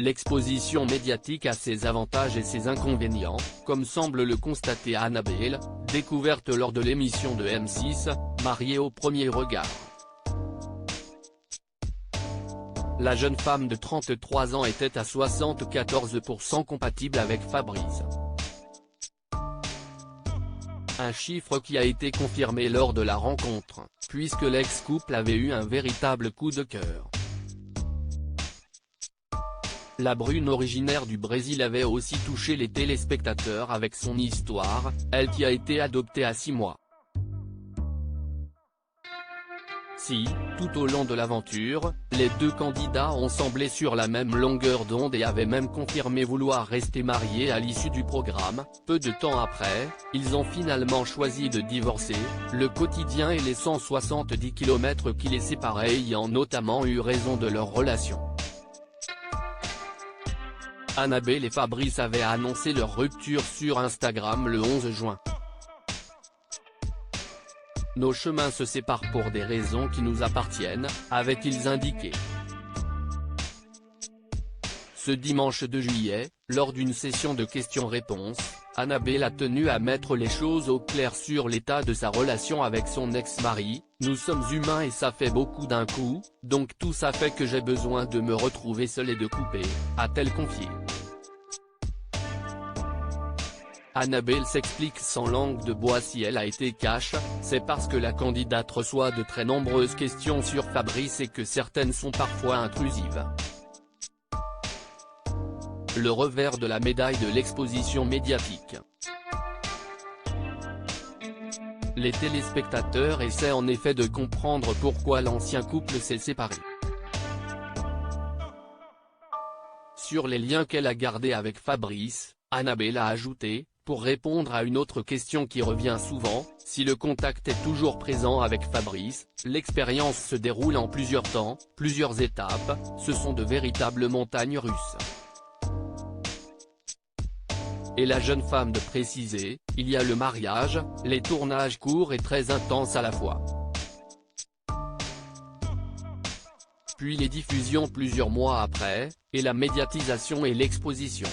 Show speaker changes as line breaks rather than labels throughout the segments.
L'exposition médiatique a ses avantages et ses inconvénients, comme semble le constater Annabelle, découverte lors de l'émission de M6, Mariée au premier regard. La jeune femme de 33 ans était à 74% compatible avec Fabrice. Un chiffre qui a été confirmé lors de la rencontre, puisque l'ex-couple avait eu un véritable coup de cœur. La brune originaire du Brésil avait aussi touché les téléspectateurs avec son histoire, elle qui a été adoptée à 6 mois. Si, tout au long de l'aventure, les deux candidats ont semblé sur la même longueur d'onde et avaient même confirmé vouloir rester mariés à l'issue du programme, peu de temps après, ils ont finalement choisi de divorcer, le quotidien et les 170 km qui les séparaient ayant notamment eu raison de leur relation. Annabelle et Fabrice avaient annoncé leur rupture sur Instagram le 11 juin. Nos chemins se séparent pour des raisons qui nous appartiennent, avaient-ils indiqué. Ce dimanche 2 juillet, lors d'une session de questions-réponses, Annabelle a tenu à mettre les choses au clair sur l'état de sa relation avec son ex-mari. « Nous sommes humains et ça fait beaucoup d'un coup, donc tout ça fait que j'ai besoin de me retrouver seule et de couper », a-t-elle confié. Annabelle s'explique sans langue de bois si elle a été cash, c'est parce que la candidate reçoit de très nombreuses questions sur Fabrice et que certaines sont parfois intrusives. Le revers de la médaille de l'exposition médiatique. Les téléspectateurs essaient en effet de comprendre pourquoi l'ancien couple s'est séparé. Sur les liens qu'elle a gardés avec Fabrice, Annabelle a ajouté, pour répondre à une autre question qui revient souvent, si le contact est toujours présent avec Fabrice, l'expérience se déroule en plusieurs temps, plusieurs étapes, ce sont de véritables montagnes russes. Et la jeune femme de préciser, il y a le mariage, les tournages courts et très intenses à la fois. Puis les diffusions plusieurs mois après, et la médiatisation et l'exposition.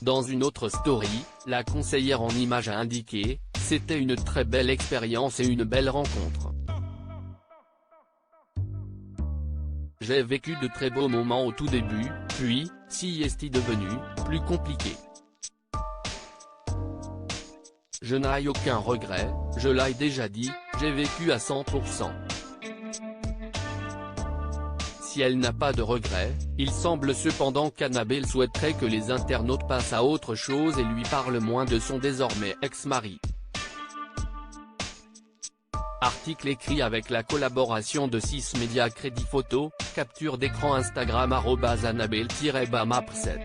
Dans une autre story, la conseillère en images a indiqué, c'était une très belle expérience et une belle rencontre. J'ai vécu de très beaux moments au tout début, puis, si est devenu, plus compliqué. Je n'ai aucun regret, je l'ai déjà dit, j'ai vécu à 100%. Si elle n'a pas de regrets, il semble cependant qu'Annabelle souhaiterait que les internautes passent à autre chose et lui parlent moins de son désormais ex-mari. Article écrit avec la collaboration de 6 médias. Crédit photo, capture d'écran Instagram @Annabelle-Bamap7.